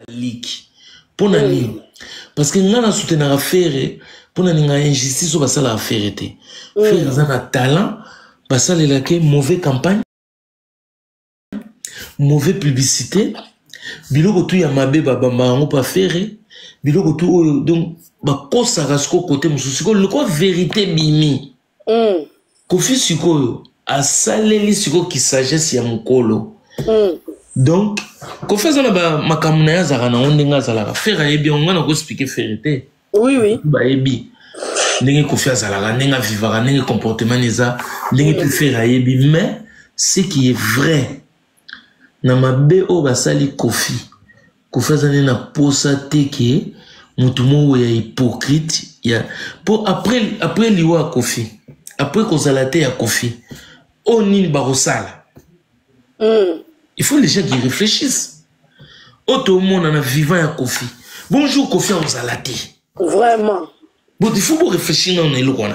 leak. Pour nani. Parce que nous avons soutenu affaire pour nani injustice ou basala affaire te. Faire un talent, basala la mauvaise campagne, mauvaise publicité. Biloko tu ya mabe babamba on pas faire. Biloko tu donc ba kosa rasko côté mususu ko le quoi vérité bimi. Kofi sikoyo asaleli siko ki sagesse ya mukolo. Donc, quand on fait ma caméra, on faire un bien, on a expliqué vérité. Oui, oui. Bah, ebi. N'engue kofi azala, n'engue vivra, n'engue comportement neza, n'engue tout faire un ebi. Mais ce qui est vrai, na ma bo basali kofi, kofi azala na posa teke, mutumo ya hypocrite, ya pour après liwa kofi, après kozalate ya kofi, oni barosala. Il faut les gens qui réfléchissent. Auto monde en a vivant à Kofi. Bonjour Kofi en zalate. Vraiment. Bon, il faut réfléchir dans les lois.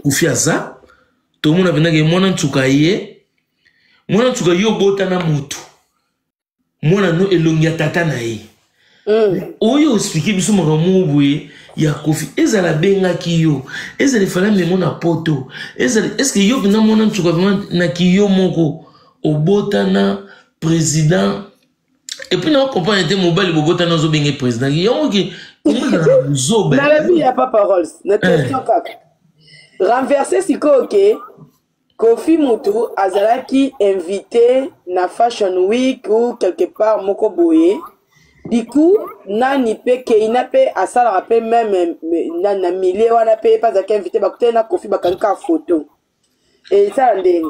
Kofi à ça. Tout le monde a venu mon antoukaye. Mon antoukaye au botana mutu. Mon ano elongia tata nae. Oyo expliquer biso maramu boué. Ya Kofi. Ezala benga kiyo. Ezala fala me mon apoto. Est-ce que yo bina mon antoukaye na kiyo moko. Au botana président et puis non comprendre était mobile au botana zo bengue président il y a qui zo ben la vie il y a pas parole na question kaka renverser siko OK Kofi Mutu azalaki invité na Fashion Week ou quelque part moko boye du coup nani pe keina pe asala rappel même na milieu wana pe pas invité ba kutena Kofi bakanka photo et ça ndeni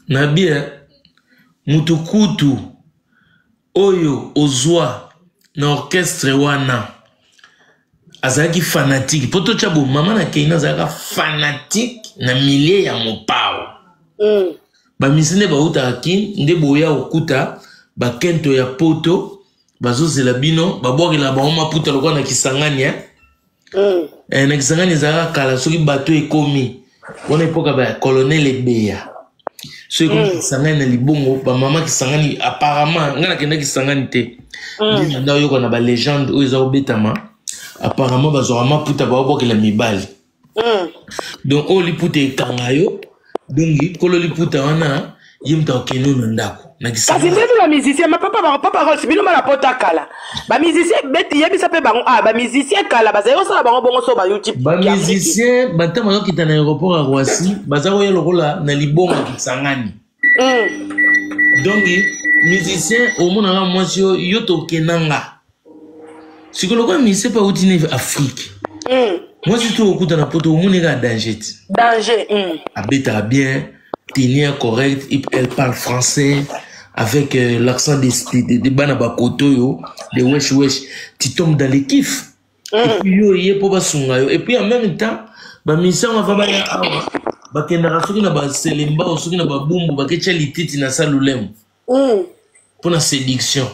na bien mutukutu oyo ozwa na orchestre wana azaki fanatique poto chabo mama na keina azaka fanatique na milieu ya mopao ba misine ba uta kin nde boya okuta ba kento ya poto bazozela bino babwakela ba oma puta lokwa na Kisangani na Kisangani zaka kala soki bato ekomi wana epoka ba colonel Ebeya. Ceux qui sont en Libongo, maman qui sont apparemment, ngana kenda qui sont en té. Nda yo kona ba légende o ezao betama. Apparemment bazorama puta ba obo ke la mibali. Donc o li puta ekanga yo. Donc kolo li puta wana yimta okeno ndako. Na kisanga. Kasi ndeto la musicien ma papa c'est bino la pota kala. Ba musicien beti yebisa pe bango ba musicien kala bazayo sala bango bongo so ba YouTube. Ba musicien batama yo kita na aéroport à Roissy, bazayo lokola na Libongo Kisangani. Donc musicien au monde na mwasi yo to kenanga. Sikoloko musicien pa utine Afrique. Moi si tu okuta na poto au monde ga danger. Danger. Abeta bien, tenir correct, elle parle français. Avec l'accent des banabakoto yo, des wesh wesh, tu tombes dans les kiffs. Et puis yo yé pour basunga yo. Et puis en même temps, ba misa on va baya awa. Ba kendara soki na ba selemba o soki na ba bumbu ba ketcha lititi na salulem. Pour la séduction.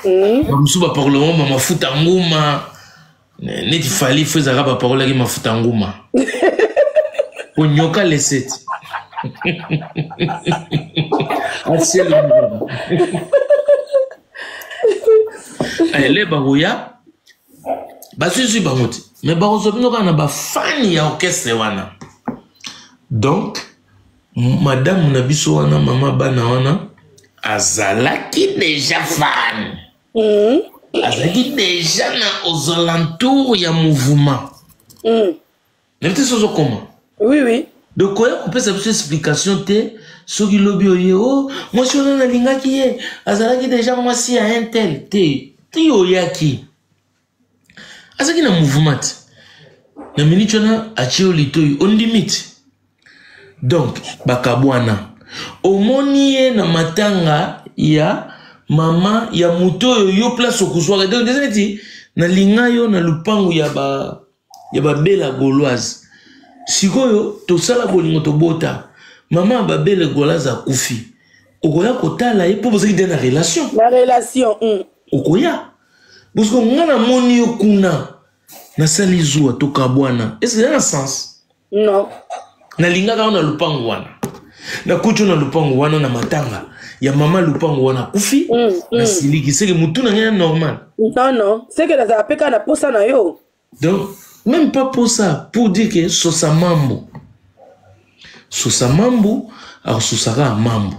Ba musu ba parlement ba mafuta nguma. Neti fali fezaka ba parole ki mafuta nguma. Pour nyoka leset. Les barouya basusu bangote mais barozobino kana ba fan ya orchestre wana. Donc madame nabiso wana mama bana wana azalaki déjà fan. Azalaki déjà na aux alentours ya mouvement. N'était ce comment? Oui oui. Donc, quoi, on peut savoir explication te, ce qui lobby oh, moi je suis dans la linga qui est, azalaki déjà moi si à un tel, te yoyaki. Azaki na mouvement. Na minute na achio litoy on limite. Donc, bakabwana. Omoni na matanga ya mama ya muto yo place okuzwa. Donc, désolé na linga yo na lupangu ya ba bela gauloise. Sikoyo to sala bolingo to bota maman babele golaza kufi okoya kotala ye po bozaki na relation okoya parce que ngana moni yo kuna na sali zuwa to kabwana est-ce que ça a un sens non na linga ka na lupango wana na kucho na lupango wana na matanga ya mama lupango wana kufi na siliki c'est que mutu na ngena normal non c'est que ça appelle kana posa na yo donc même pas pour ça pour dire que sosa mambo alors sosaka mambo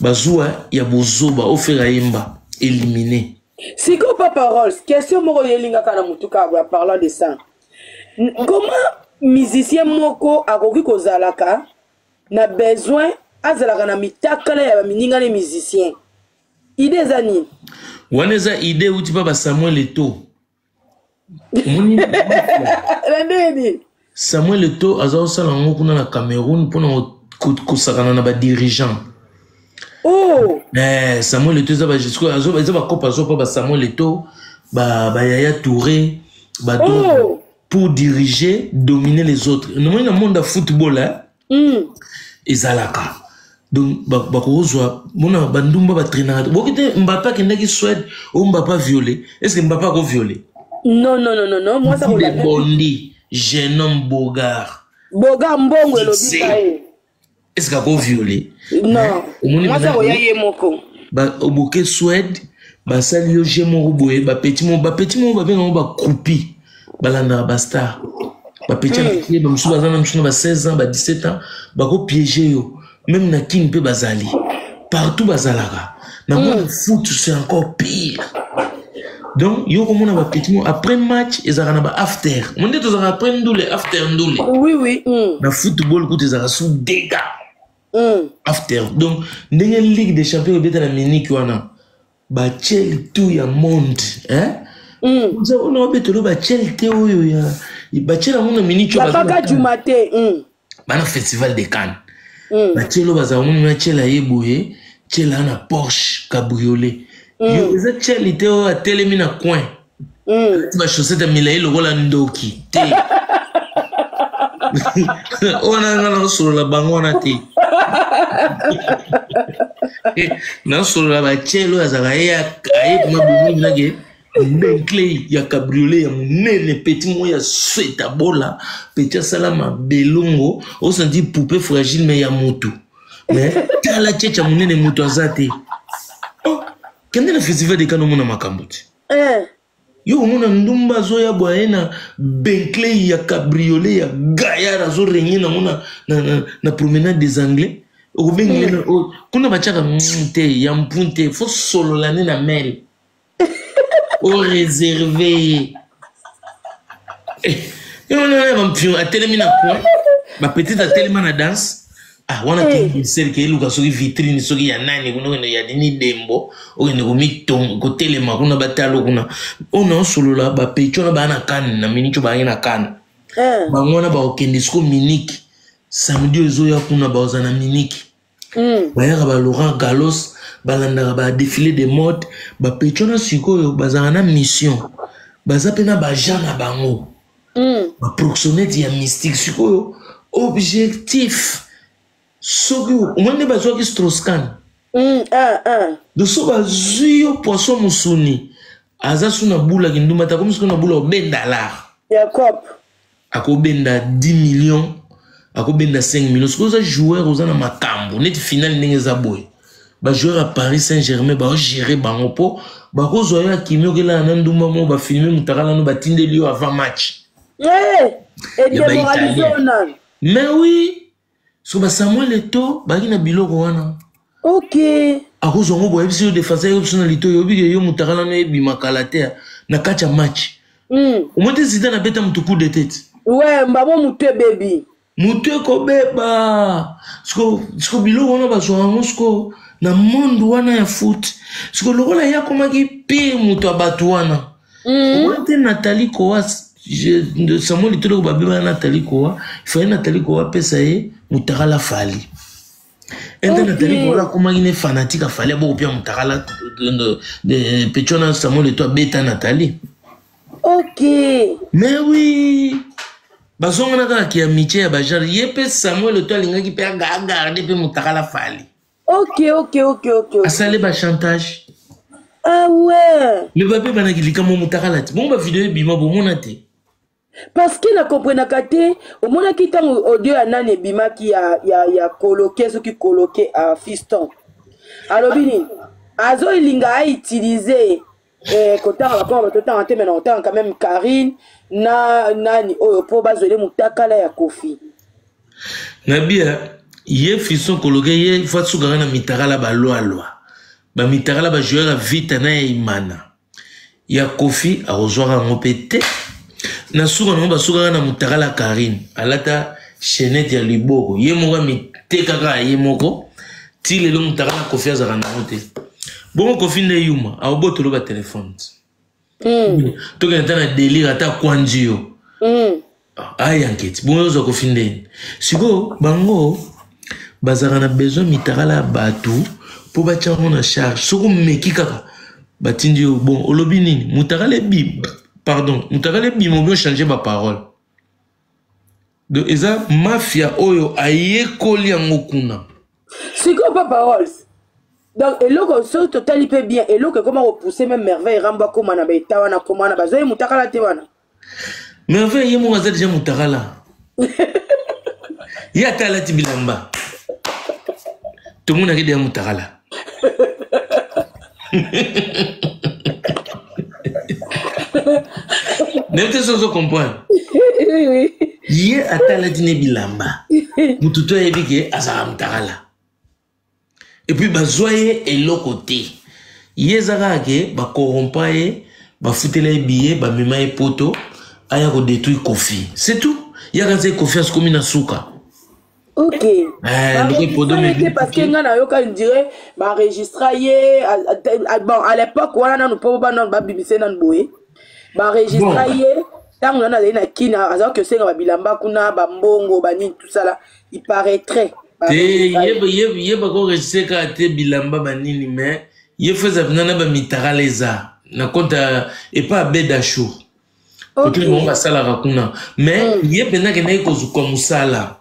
bazua ya bozoba ofera yemba éliminé siko pas parole question moko yelinga kana mutu ka parlant de ça comment musicien moko akoki kozalaka na besoin azalaka na mitakala ya mininga les musiciens idée za nini wana eza idée uti pa ba Samuel Eto'o Samuel Eto'o azosala ngo kuna na Cameroun pona kosakana na ba dirigeant Samuel Eto'o eza ba jusqu'o eza ba kopa zo pa Samuel Eto'o ba Yaya Touré ba pour diriger dominer les autres no mo na monde de football ezalaka donc bakozwa mona bandumba ba traîner bokite Mbappé kendaki Suède ou Mbappé violé est-ce que Mbappé a violé non moi ça de Bondi jeune homme Bogart mbongo elobi est-ce qu'il a violé non moi ça oyaye moko ba oboke Suède ba salio jemo boye ba petit mo ba benga ba croupi balanda ba star ba petit pied ba musu bazana musu ba 16 ans ba 17 ans ba ko piéger yo même na king pe bazali partout bazalaka na monde foot c'est encore pire donc yo comme on a ba petit mo après match ezaka na ba after on dit to après ndule after ndule oui na football ko ezaka sous dégâts after donc ndenge ligue des champions beta na Munich wana ba chel tout ya monde on a betolo ba chel te oyo ya ba chel na Munich ba paka du matin bana festival de Cannes ba chelo baza na chel ya yeboye chel na Porsche cabriolet yo eza chel te o atelemi na coin ba chaussette milai lokola ndoki te ona ngana solo la bango na te na solo la ba chelo azaka ya ayi mabumu nage Bentley ya cabriolet ya munene petit mo ya sweta bola petit salama belongo on se dit poupée fragile mais ya moto mais tala tchécha munene moto azate kende na festival de Cannes mona makambuti yo mona ndumba zo ya bwaena Bentley ya cabriolet ya gayara zo renye na mona na promenade des anglais o bengena kuna bachaka mte ya mpunte fo solo la na mel au réservé yo na mpion atelemi na point ba petite atelemi na danse wana ki ke luka soki vitrine soki ya nani kuna ya dini dembo okende komitongo kotelema kuna batalo kuna ona solola ba pecho na bana kan na minicho ba na kan bangona ba okende sko Munich samedi ozoya kuna ba ozana Munich bayaka ba Laurent Gallos balanda ba défilé de mode ba pecho na sikoyo bazana na mission bazapena ba jana bango ba proxénète ya mystique sikoyo objectif soki umande bazwa ki Strauss-Kahn de so bazwi poisson musuni aza suna bula kinduma ta comme ce qu'on a bula $10 Jacob akobenda 10 millions akobenda 5 millions ce que ça joueur aux na makambo net final ndenge za boy ba joueur à Paris Saint-Germain ba gérer bango po ba ko zo ya kimio kela na nduma mo ba filmer mutakala no ba tindeli yo avant match et démoralisé mais oui so ba Samuel Eto'o baki na biloko wana akozongo boye biso défenseur yo biso na lito yo bige yo mutakala no ebi makalate na kacha match omonte Zidane beta mutu coup de tête mbabo mutu baby mutu ko beba sko biloko wana bazwa sko na monde wana ya foot sko lokola ya komaki pire mutu abatu wana omonte Nathalie Koa de Samuel Eto'o ba beba Nathalie Koa il Nathalie Koa pesa ye mutakala fali Nathalie Koa komaki ne fanatique afali abo pia mutakala de Pechona Samuel Eto'o beta Nathalie mais oui bazonga na kaka kia miche ya bajar yepe Samuel Eto'o alingaki pe garde pe mutakala fali asale ba chantage le babé banaki likamo mutakala ti bon ba vidéo bima bomona te parce que na comprenaka te omonaki ntango audio ya nani ebimaki ya coloqué soki coloqué à fiston alobini azo ilinga a utiliser kotanga bakoma batotanga te mais otanga quand même Karine na nani oyo po bazwele mutakala ya Kofi nabia ye fiso kologe ye fatsuka na mitakala ba loi ba mitakala ba joueur vite na imana ya Kofi a rejoindre ngopete na suka no ba suka na mutakala Karine alata chenette ya liboko ye moko mitekaka ye moko ti lelo mutakala Kofi azaka na mote bon Kofi ne yuma a obotolo ba téléphone to ke na délire ata kwanjio ay enquête bon zo Kofi ndeni siko bango bazaka na besoin mitakala batu po ba tchango na charge soko meki kaka batindi bon olobi nini mutakala bib pardon mutakala bib mo bien changer ba parole de eza mafia oyo ayekoli yango kuna siko pas paroles donc eloko so totali pe bien eloko comment repousser même merveille ramba koma na beta wana koma na bazoye mutakala te wana merveille yemo ngaza déjà mutakala ya tala tibilamba tout le monde a dit mutakala n'était sans comprendre oui ye atala dine bilamba mututo ebike azara mutakala et puis bazoye eloko te ye zaka ke ba corrompa ye ba futela billet ba mema e poto aya ko détruire Kofi c'est tout ya kanze Kofi as comme na suka ok parce que ngana yoka on dirait ba enregistrer bon à l'époque wana nous pas non ba bibise nan boye ba enregistrer tant on a na kina azao que c'est ba bilamba kuna ba mbongo ba nini tout ça là il paraîtrait ye ba ko enregistrer ka te bilamba ba nini mais ye faisait na ba mitaraleza na compta et pas bedachou ok on va sala rakuna mais ye pena ke na ko zuko musala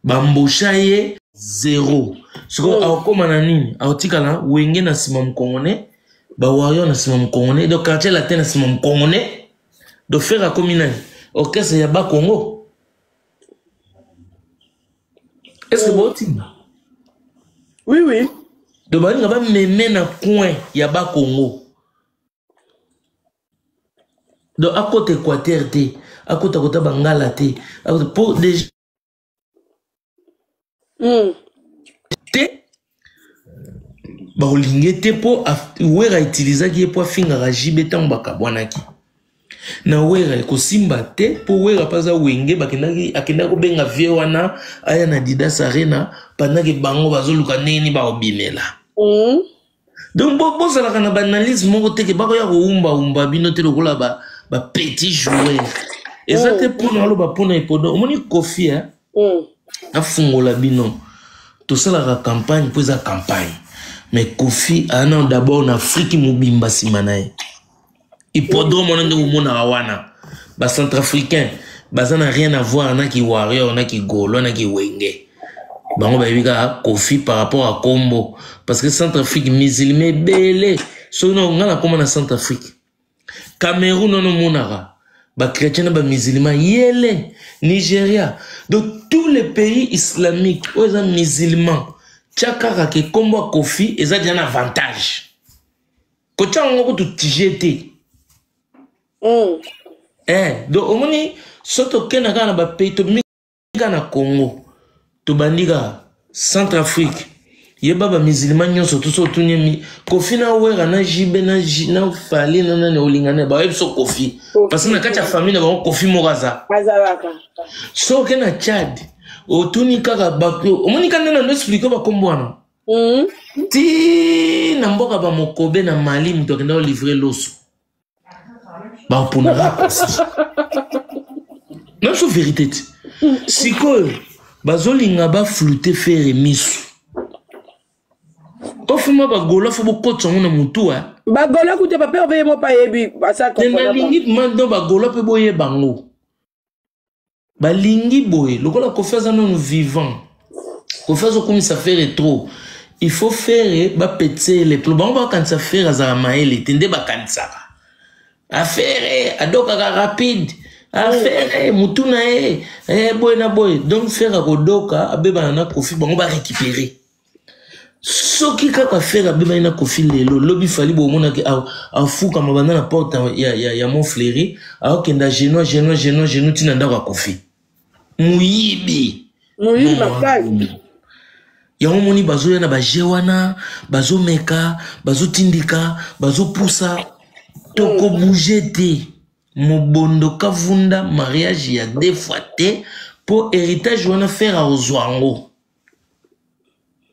bambosha ye zéro siko akoma na nini aotikala wenge na sima mkongone ba wario na sima mkongone donc quartier latin na sima mkongone de faire à communal orchestre ya ba Congo est-ce que botinga oui de ba nga ba meme na coin ya ba Congo de à côté Équateur te à côté Bangala te pour des te ba olinge te po wera utilizaki po finga rajibe tamba kabwanaki na wera ko simba te po wera paza wenge bakendaki akenda ko benga vie wana aya na Didas Arena panaki bango bazoluka neni ba obimela donc bo sala kana banalisme moko te ke bako ya ko umba bino te lokola ba petit joueur ezate pour na lo ba pona ipodo omoni Kofi afungola bino tout ça la campagne pour la campagne mais Kofi ana d'abord en Afrique mobimba simanae hippodrome on ande umona wana ba centrafricain baza na rien à voir na ki warrior na ki golo na ki wenge bango ba bika Kofi par rapport à Combo parce que Centrafrique musulman belé so no ngala koma na Centrafrique Cameroun no monara ba chrétien ba musulman yele Nigeria donc tous les pays islamiques où ils sont musulmans tchakara ke Combo Kofi ils ont un avantage ko tchango ko tu tijete donc au moins soto kena kana ba pays to mika na Congo to bandika Centrafrique yeba ba musulman nyonso to so tunyemi Kofi na wera na jibe na fali na ne olingane ba ebso Kofi parce que na kati ya famille na ba Kofi moraza azalaka so kena Tchad otuni kaka bakyo omoni kana na expliquer ba kombwana ti na mboka ba mokobe na Mali mto kenda livrer loso ba ponara non so vérité siko bazolinga ba flouter faire misu ofuma bagola fo bokotsa ngona mutua bagola kute pa père veye mo pa yebi asa ko na lingi mando bagola pe boye bango balingi boye lokola kofaza non vivant kofaza comme ça fait trop il faut faire ba péter les plus bon ba quand ça faire azara maele tende ba kansa affaire adoka rapide affaire mutuna boy na boy donc faire kodoka abeba na Kofi bango ba récupérer soki kaka faire abeba ina kofi lelo lobi fali bo mona ke afuka mabanda na porte ya Montfleury akenda genou tina ndako kofi muyibi makali yango moni bazo na bajewana bazo meka bazo tindika bazo poussa toko bouger te mobondo kavunda mariage ya 2 fois te pour héritage wana faire a ozwango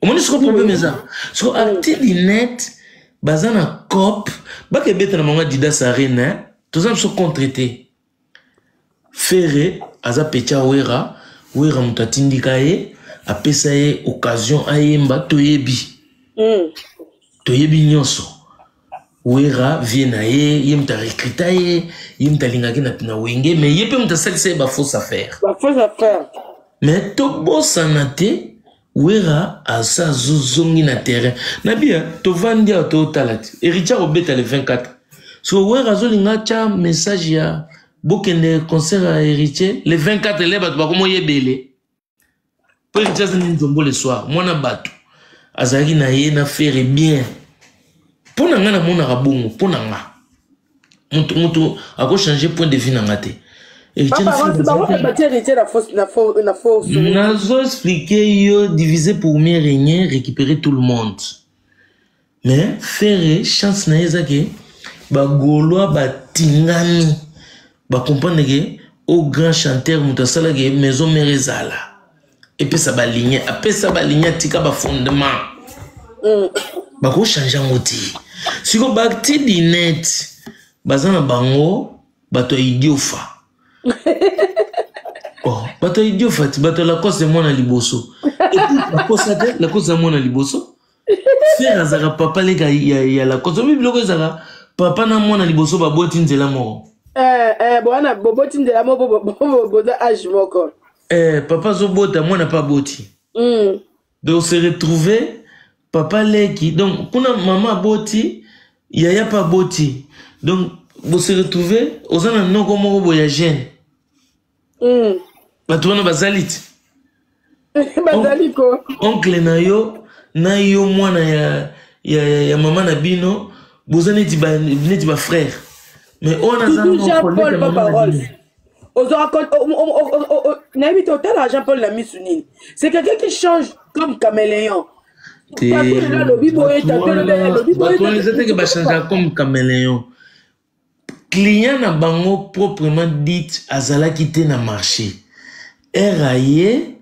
omoni siko problème eza siko acte net bazana cop bake beta na manga dida sarena toza so contraité Ferré aza pecha wera mutatindika ye apesa ye occasion ayemba toyebi nyonso wera viena ye mta recruta ye mta lingaki na wenge mais ye pe mta salisa ye ba fausse affaire mais to bosana te wera asa zozongi na terrain na bia to vandia to talati Richard obeta le 24 so wera zolinga cha message ya bokende concert à héritier le 24 le bato bakomo yebele pour héritier zani nzombo le soir mwana bato azaki na ye na faire bien pour nga na mona rabongo pour nga mutu ako changer point de vue na ngate nazo expliquer yo diviser pour mieux régner récupérer tout le monde mais faire chance na ezake ba goloa ba tingami ba comprendre que au grand chanteur mutasala que maison merezala et puis ça ba ligne après ça ba ligne tika ba fondement ba ko changer ngoti siko bakti dinet bazana bango bato idiofa oh bato idiofa bato la cause de mona liboso et puis la cause de mona liboso faire azaka papa les gars ya la cause biloko ezaka papa na mona liboso ba boti nzela moko bwana boboti ndela mo boza âge moko papa zo bota moi n'a pas boti donc se retrouver papa leki donc kuna maman boti yaya pas boti donc vous se retrouver ozana noko moko boya jeune bato wana bazalit bazaliko oncle na yo mwana ya maman na bino bozana neti ba frère mais on a Jean-Paul Papa Rolf. Jean-Paul l'a mis sous Nini. C'est quelqu'un qui change comme caméléon. Comme caméléon. Client na bango proprement dit azala quitté na marché. Eraye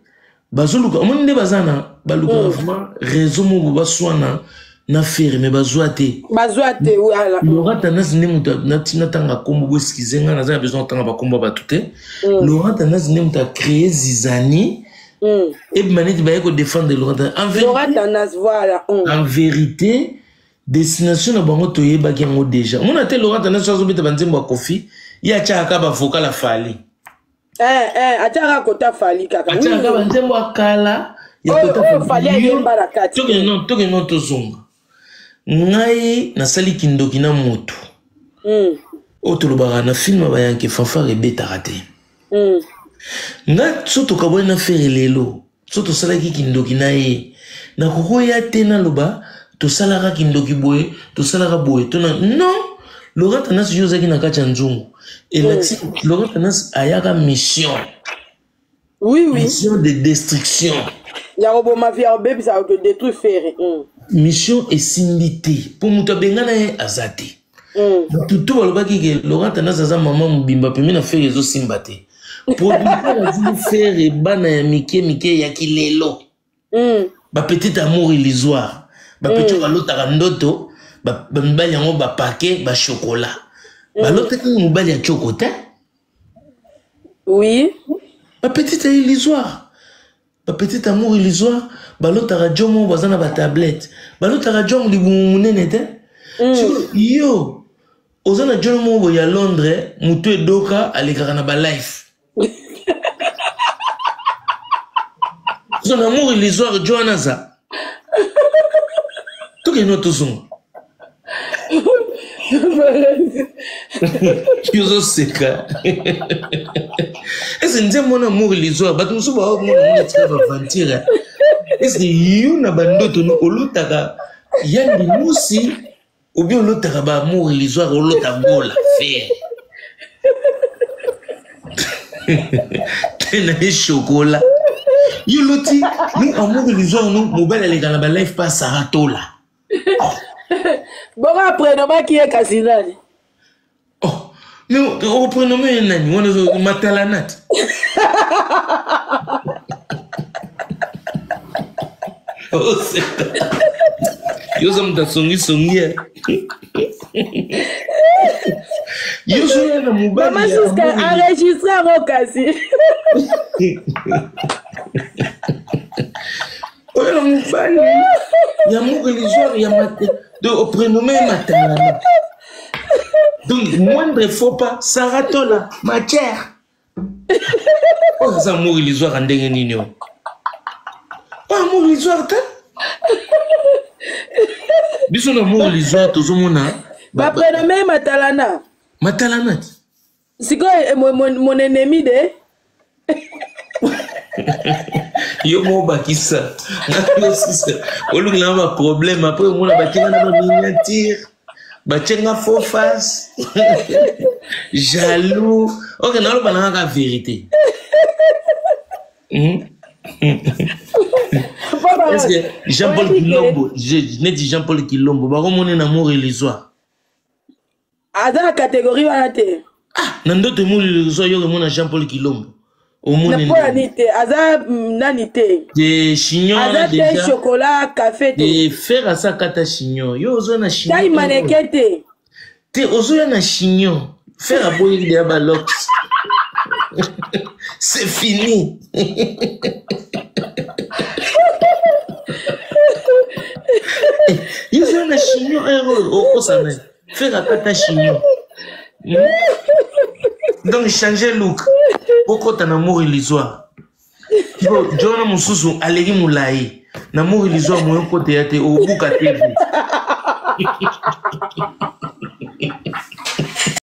bazuluka monde bazana baluka vraiment réseau mo baswana na faire mais bazoate voilà Laurent Tanas ne muta natina tanga kombo excuser nga naza besoin tanga ba kombo ba tuté Laurent Tanas ne muta créer Zizani et maneti ba ko défendre Laurent Tanas voilà en vérité destination na bango toyeba kiango déjà on a tel Laurent Tanas so beta banzembo kofi ya chaka ba vocal la fali ataka kota fali kaka ataka banzembo akala ya kota fali yemba la kati toke non tozonga ngai nasali kindoki na moto otolobaka na film bayanke fanfare ebetaka te nga so tokabwani na fere lelo so tosalaki kindoki na ye nakokoya te naloba tosalaka kindoki boye tosalaka boye tona non Laurent Tanas yo ozalaki na kati ya nzungu elati Laurent Tanas ayaka mission mission de destruction ya roboma via bébé ça que détruire faire mission esimbi te po moto abengana ye aza te tutu balobaki ke Laurent Tanas aza mama mobimba pemi na fere ezosimba te producteur azili fere bana ya mike ya kilelo bapetite amour illusoire bapetite balotaka ndoto bamibali yango bapake bachokola balotaki mobali ya choko te oui bapetite illusoire bapetite amour illusoire balotaka jomo bazana ba tablette balotaka jomo libumu munene te yo ozana jomo bo ya Londres mutu edoka alekaka na ba life son amour illusoire Joanaza toke no tozunga yozo seka ese nze mon amour illusoire bato musu ba mona tika ba vantira Est-ce que you na bandoto no olotaka yandi musi ou bien olotaka ba amour illusoire olota gola faire. Tena chocolat. You loti ni amour illusoire no mobile les gars ba life pas saratola. Bon après no ma qui est Casinani. Oh, mais au prénommé nani on matalanat. Oh, c'est yo sommes dans songi. Yo suis na mobile. Maman jusqu'à enregistrer en Kasi. Oh, la mobile. Il y a mon religieux, il y a ma de au prénommé Matalana. Donc, moindre faux pas, Saratola, ma chère. Oh, ça mon religieux en dengue nino. Oh, mon religieux, t'as? Bisous, mon religieux, tout le monde. Ma prénommé Matalana. Matalana. C'est quoi mon ennemi de? Yo mo bakisa na sisa olu na ba problème après on a batinga na miniature batinga faux face jaloux OK na lo bana ka vérité. Est-ce que Jean-Paul Kilombo je n'ai dit Jean-Paul Kilombo ba ko na amour illusoire ada catégorie wana te na ndoto amour illusoire yo ko na Jean-Paul Kilombo. Des chignons déjà chocolat café et faire à ça kata chignon yo zo na chignon taille manekete te ozo na chignon faire à boire des balox c'est fini. Yo zo na chignon au ça mais faire à kata chignon. Donc changer look pourquoi t'as un amour illusoire John Mususu alegi mulai na amour illusoire mo côté yate au buka TV